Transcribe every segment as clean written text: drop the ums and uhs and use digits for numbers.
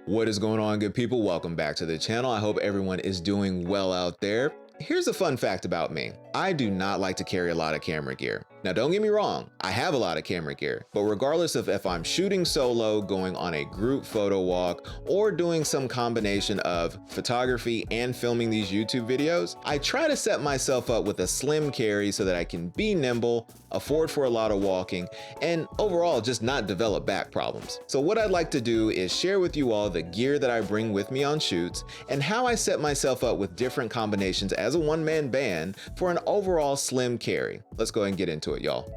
What is going on, good people? Welcome back to the channel. I hope everyone is doing well out there. Here's a fun fact about me. I do not like to carry a lot of camera gear. Now, don't get me wrong, I have a lot of camera gear, but regardless of if I'm shooting solo, going on a group photo walk, or doing some combination of photography and filming these YouTube videos, I try to set myself up with a slim carry so that I can be nimble, afford for a lot of walking, and overall just not develop back problems. So what I'd like to do is share with you all the gear that I bring with me on shoots and how I set myself up with different combinations as a one-man band for an overall slim carry. Let's go ahead and get into it, y'all.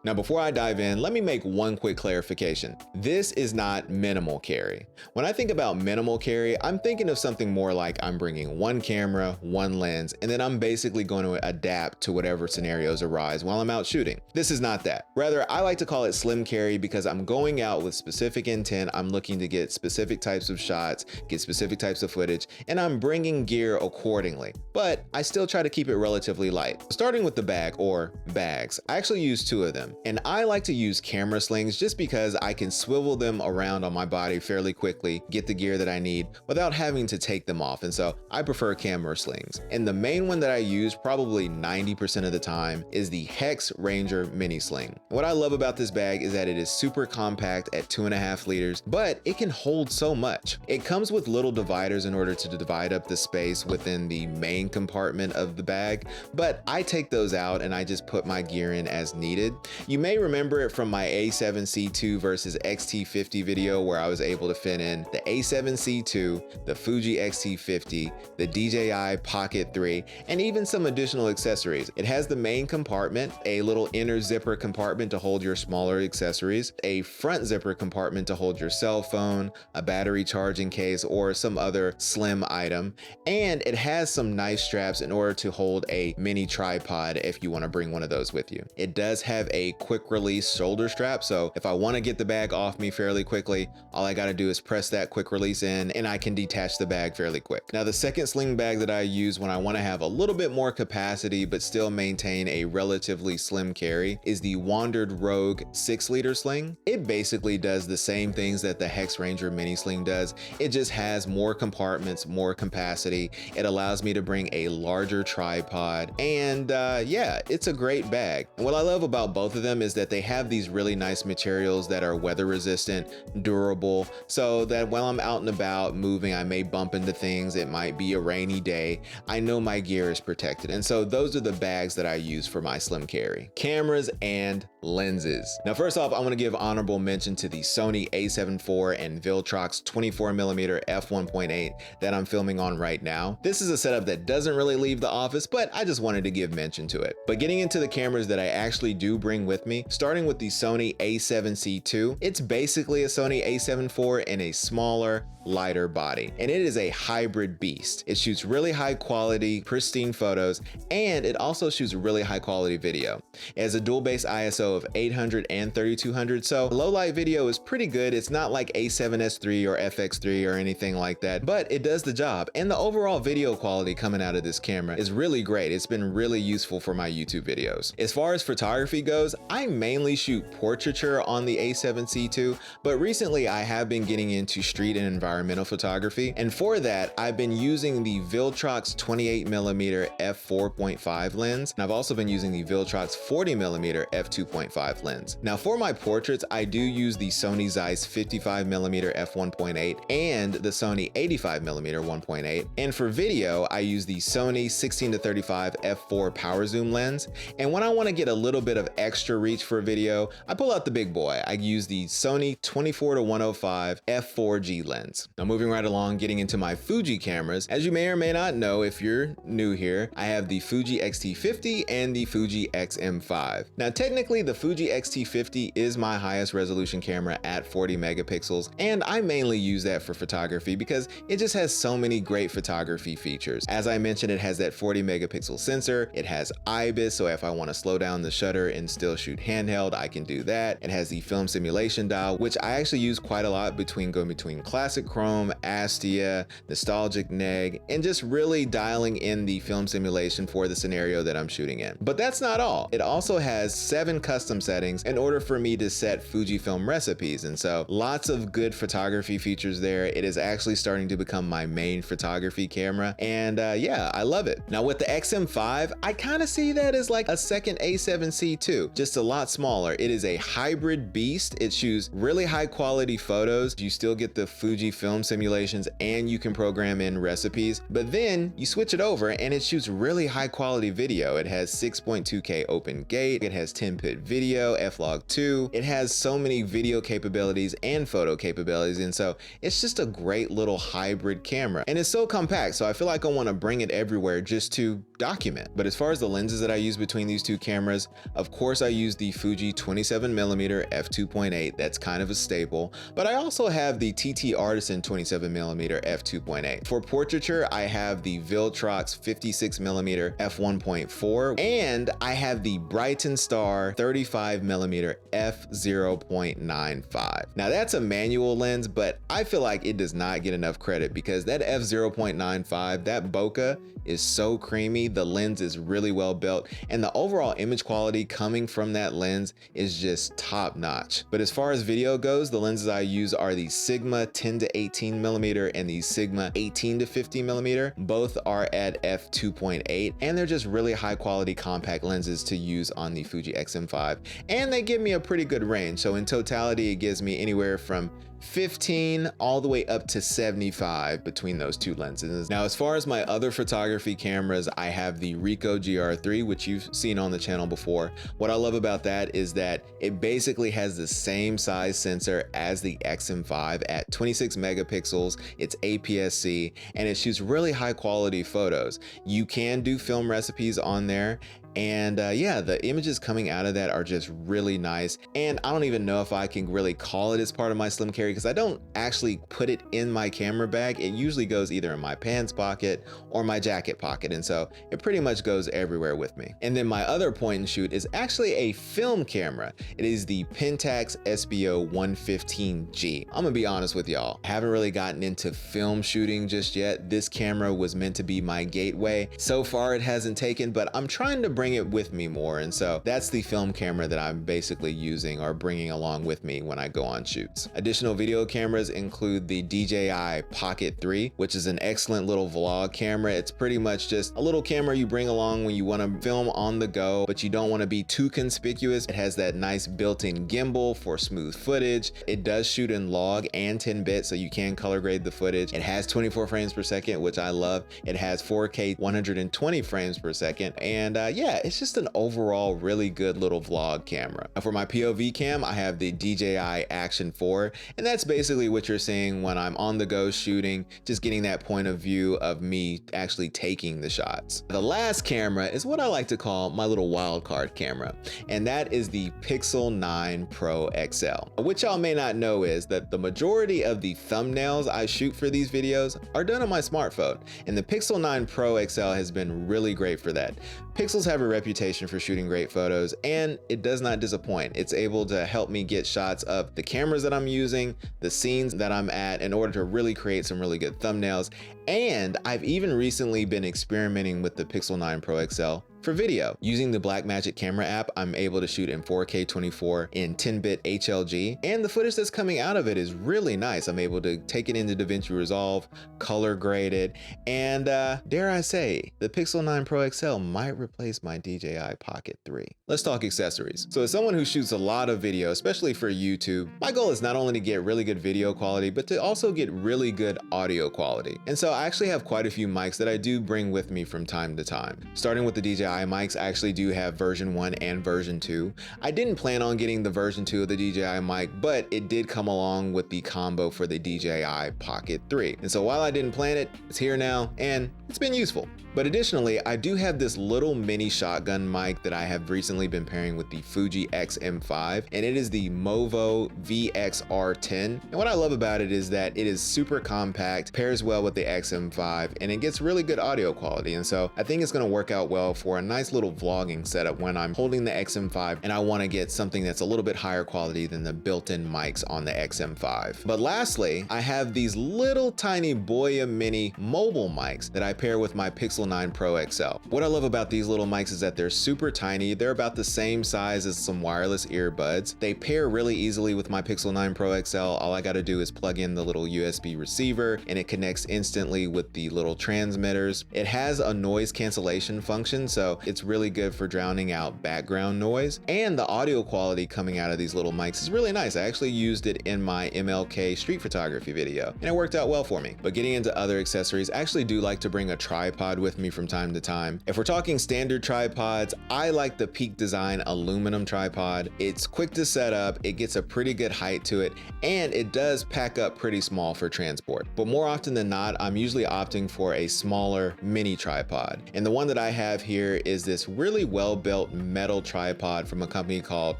Now, before I dive in, let me make one quick clarification. This is not minimal carry. When I think about minimal carry, I'm thinking of something more like I'm bringing one camera, one lens, and then I'm basically going to adapt to whatever scenarios arise while I'm out shooting. This is not that. Rather, I like to call it slim carry because I'm going out with specific intent. I'm looking to get specific types of shots, get specific types of footage, and I'm bringing gear accordingly. But I still try to keep it relatively light. Starting with the bag or bags, I actually use two of them. And I like to use camera slings just because I can swivel them around on my body fairly quickly, get the gear that I need without having to take them off. And so I prefer camera slings. And the main one that I use probably 90% of the time is the Hex Ranger Mini Sling. What I love about this bag is that it is super compact at 2.5 liters, but it can hold so much. It comes with little dividers in order to divide up the space within the main compartment of the bag, but I take those out and I just put my gear in as needed. You may remember it from my A7C II versus X-T50 video where I was able to fit in the A7C II, the Fuji X-T50, the DJI Pocket 3, and even some additional accessories. It has the main compartment, a little inner zipper compartment to hold your smaller accessories, a front zipper compartment to hold your cell phone, a battery charging case, or some other slim item, and it has some nice straps in order to hold a mini tripod if you want to bring one of those with you. It does have a quick release shoulder strap, so if I want to get the bag off me fairly quickly, all I got to do is press that quick release in and I can detach the bag fairly quick. Now, the second sling bag that I use when I want to have a little bit more capacity but still maintain a relatively slim carry is the WANDRD Rogue 6-liter sling. It basically does the same things that the Hex Ranger Mini Sling does. It just has more compartments, more capacity. It allows me to bring a larger tripod, and yeah, it's a great bag. And what I love about both of them is that they have these really nice materials that are weather resistant, durable, so that while I'm out and about moving, I may bump into things. It might be a rainy day. I know my gear is protected. And so those are the bags that I use for my slim carry. Cameras and lenses. Now, first off, I want to give honorable mention to the Sony A7IV and Viltrox 24mm f1.8 that I'm filming on right now. This is a setup that doesn't really leave the office, but I just wanted to give mention to it. But getting into the cameras that I actually do bring with me, starting with the Sony A7C II, it's basically a Sony A7 IV in a smaller, lighter body, and it is a hybrid beast. It shoots really high quality, pristine photos, and it also shoots really high quality video. It has a dual base ISO of 800 and 3200, so low light video is pretty good. It's not like A7S III or FX3 or anything like that, but it does the job, and the overall video quality coming out of this camera is really great. It's been really useful for my YouTube videos. As far as photography goes, I mainly shoot portraiture on the A7C II, but recently I have been getting into street and environmental photography, and for that I've been using the Viltrox 28mm f4.5 lens, and I've also been using the Viltrox 40mm f2.5 lens. Now, for my portraits, I do use the Sony Zeiss 55mm f1.8 and the Sony 85mm 1.8, and for video I use the Sony 16-35 f4 power zoom lens, and when I want to get a little bit of extra reach for video, I pull out the big boy. I use the Sony 24-105 f4G lens. Now, moving right along, getting into my Fuji cameras. As you may or may not know, if you're new here, I have the Fuji X-T50 and the Fuji X-M5. Now, technically the Fuji X-T50 is my highest resolution camera at 40 megapixels, and I mainly use that for photography because it just has so many great photography features. As I mentioned, it has that 40 megapixel sensor, it has IBIS, so if I want to slow down the shutter and still still shoot handheld, I can do that. It has the film simulation dial, which I actually use quite a lot going between classic chrome, Astia, nostalgic neg, and just really dialing in the film simulation for the scenario that I'm shooting in. But that's not all. It also has 7 custom settings in order for me to set Fujifilm recipes, and so lots of good photography features there. It is actually starting to become my main photography camera, and yeah, I love it. Now with the XM5, I kind of see that as like a second A7C II, just a lot smaller. It is a hybrid beast. It shoots really high quality photos. You still get the Fuji film simulations and you can program in recipes, but then you switch it over and it shoots really high quality video. It has 6.2K open gate. It has 10-bit video, F-Log2. It has so many video capabilities and photo capabilities, and so it's just a great little hybrid camera. And it's so compact, so I feel like I want to bring it everywhere just to document. But as far as the lenses that I use between these two cameras, of course I use the Fuji 27mm f2.8. That's kind of a staple, but I also have the TTArtisan 27mm f2.8. For portraiture, I have the Viltrox 56mm f1.4, and I have the Brightin Star 35mm f0.95. Now that's a manual lens, but I feel like it does not get enough credit because that f0.95, that bokeh is so creamy. The lens is really well built, and the overall image quality coming from that lens is just top notch. But as far as video goes, the lenses I use are the Sigma 10 to 18mm and the Sigma 18 to 50mm. Both are at f2.8, and they're just really high quality compact lenses to use on the Fuji X-M5, and they give me a pretty good range. So in totality, it gives me anywhere from 15 all the way up to 75 between those two lenses. Now, as far as my other photography cameras, I have the Ricoh GRIII, which you've seen on the channel before. What I love about that is that it basically has the same size sensor as the XM5 at 26 megapixels. It's APS-C, and it shoots really high quality photos. You can do film recipes on there, and yeah, the images coming out of that are just really nice. And I don't even know if I can really call it as part of my slim carry because I don't actually put it in my camera bag. It usually goes either in my pants pocket or my jacket pocket, and so it pretty much goes everywhere with me. And then my other point and shoot is actually a film camera. It is the Pentax Espio 115G. I'm gonna be honest with y'all, I haven't really gotten into film shooting just yet. This camera was meant to be my gateway. So far it hasn't taken, but I'm trying to bring it with me more, and so that's the film camera that I'm basically using or bringing along with me when I go on shoots. Additional video cameras include the DJI Pocket 3, which is an excellent little vlog camera. It's pretty much just a little camera you bring along when you want to film on the go, but you don't want to be too conspicuous. It has that nice built-in gimbal for smooth footage. It does shoot in log and 10-bit, so you can color grade the footage. It has 24 frames per second, which I love. It has 4K 120 frames per second, and yeah, it's just an overall really good little vlog camera. Now for my POV cam, I have the DJI Action 4, and that's basically what you're seeing when I'm on the go shooting, just getting that point of view of me actually taking the shots. The last camera is what I like to call my little wild card camera, and that is the Pixel 9 Pro XL. What y'all may not know is that the majority of the thumbnails I shoot for these videos are done on my smartphone, and the Pixel 9 Pro XL has been really great for that. Pixels have a reputation for shooting great photos, and it does not disappoint. It's able to help me get shots of the cameras that I'm using, the scenes that I'm at, in order to really create some really good thumbnails. And I've even recently been experimenting with the Pixel 9 Pro XL for video. Using the Blackmagic camera app, I'm able to shoot in 4K 24 in 10-bit HLG, and the footage that's coming out of it is really nice. I'm able to take it into DaVinci Resolve, color grade it, and dare I say, the Pixel 9 Pro XL might replace my DJI Pocket 3. Let's talk accessories. So as someone who shoots a lot of video, especially for YouTube, my goal is not only to get really good video quality, but to also get really good audio quality. And so I actually have quite a few mics that I do bring with me from time to time. Starting with the DJI Mics, I actually do have version 1 and version 2. I didn't plan on getting the version 2 of the DJI mic, but it did come along with the combo for the DJI Pocket 3. And so while I didn't plan it, it's here now and it's been useful. But additionally, I do have this little mini shotgun mic that I have recently been pairing with the Fuji X-M5, and it is the MOVO VXR10. And what I love about it is that it is super compact, pairs well with the X-M5, and it gets really good audio quality. And so I think it's gonna work out well for a nice little vlogging setup when I'm holding the X-M5 and I wanna get something that's a little bit higher quality than the built-in mics on the X-M5. But lastly, I have these little tiny BOYA mini mobile mics that I pair with my Pixel 9 Pro XL. What I love about these little mics is that they're super tiny. They're about the same size as some wireless earbuds. They pair really easily with my Pixel 9 Pro XL. All I gotta do is plug in the little USB receiver and it connects instantly with the little transmitters. It has a noise cancellation function, so it's really good for drowning out background noise. And the audio quality coming out of these little mics is really nice. I actually used it in my MLK street photography video and it worked out well for me. But getting into other accessories, I actually do like to bring a tripod with me from time to time. If we're talking standard tripods, I like the Peak Design aluminum tripod. It's quick to set up, it gets a pretty good height to it, and it does pack up pretty small for transport. But more often than not, I'm usually opting for a smaller mini tripod. And the one that I have here is this really well-built metal tripod from a company called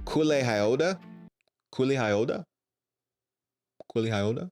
Koolehaoda. Koolehaoda? Koolehaoda?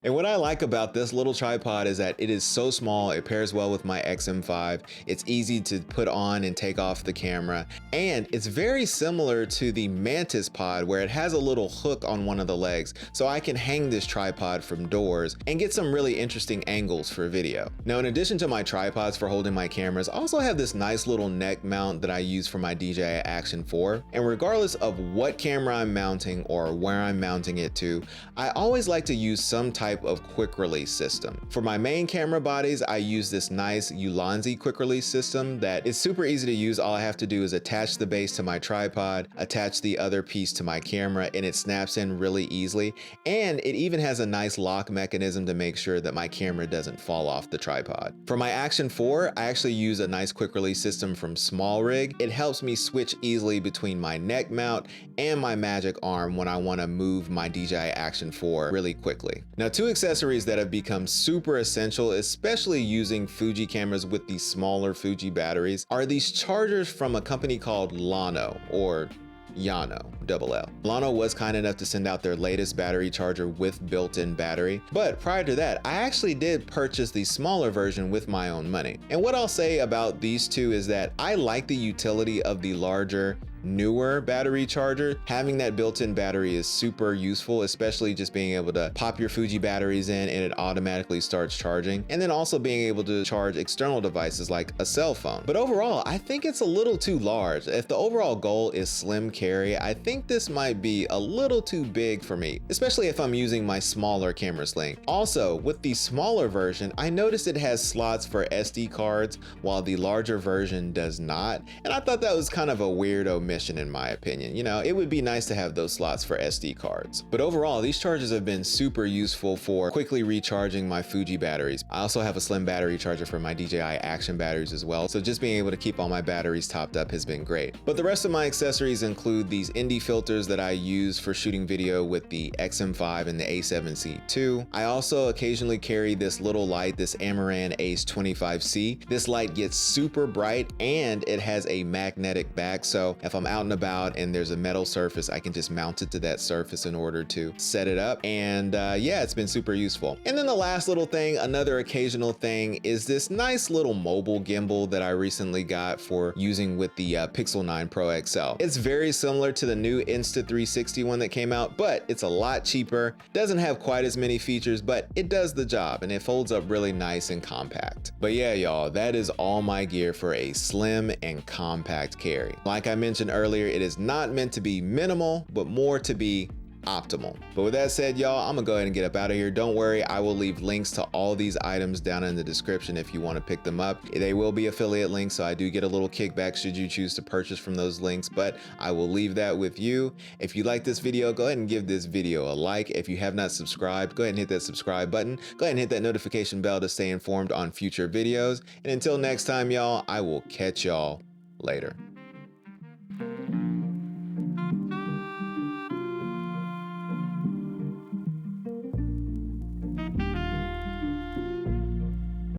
And what I like about this little tripod is that it is so small, it pairs well with my X-M5, it's easy to put on and take off the camera, and it's very similar to the Mantis pod where it has a little hook on one of the legs, so I can hang this tripod from doors and get some really interesting angles for video. Now, in addition to my tripods for holding my cameras, I also have this nice little neck mount that I use for my DJI Action 4, and regardless of what camera I'm mounting or where I'm mounting it to, I always like to use some type of quick release system. For my main camera bodies, I use this nice Ulanzi quick release system that is super easy to use. All I have to do is attach the base to my tripod, attach the other piece to my camera, and it snaps in really easily. And it even has a nice lock mechanism to make sure that my camera doesn't fall off the tripod. For my Action 4, I actually use a nice quick release system from SmallRigh. It helps me switch easily between my neck mount and my magic arm when I want to move my DJI Action 4 really quickly. Now, two accessories that have become super essential, especially using Fuji cameras with these smaller Fuji batteries, are these chargers from a company called Llano, or Llano, double L. Llano was kind enough to send out their latest battery charger with built-in battery, but prior to that, I actually did purchase the smaller version with my own money. And what I'll say about these two is that I like the utility of the larger, newer battery charger. Having that built-in battery is super useful, especially just being able to pop your Fuji batteries in and it automatically starts charging, and then also being able to charge external devices like a cell phone. But overall, I think it's a little too large. If the overall goal is slim carry, I think this might be a little too big for me, especially if I'm using my smaller camera Sling. Also, with the smaller version, I noticed it has slots for SD cards while the larger version does not, and I thought that was kind of a weird omission in my opinion. You know, it would be nice to have those slots for SD cards. But overall, these chargers have been super useful for quickly recharging my Fuji batteries. I also have a slim battery charger for my DJI Action batteries as well, so just being able to keep all my batteries topped up has been great. But the rest of my accessories include these indie filters that I use for shooting video with the X-M5 and the A7CII. I also occasionally carry this little light, this Amaran Ace25C. This light gets super bright and it has a magnetic back, so if I'm out and about and there's a metal surface, I can just mount it to that surface in order to set it up. And yeah, it's been super useful. And then the last little thing, another occasional thing, is this nice little mobile gimbal that I recently got for using with the Pixel 9 Pro XL. It's very similar to the new Insta360 one that came out, but it's a lot cheaper, doesn't have quite as many features, but it does the job and it folds up really nice and compact. But yeah, y'all, that is all my gear for a slim and compact carry. Like I mentioned earlier, it is not meant to be minimal, but more to be optimal. But with that said, y'all, I'm gonna go ahead and get up out of here. Don't worry, I will leave links to all these items down in the description if you want to pick them up. They will be affiliate links, so I do get a little kickback should you choose to purchase from those links, but I will leave that with you. If you like this video, go ahead and give this video a like. If you have not subscribed, go ahead and hit that subscribe button. Go ahead and hit that notification bell to stay informed on future videos. And until next time, y'all, I will catch y'all later.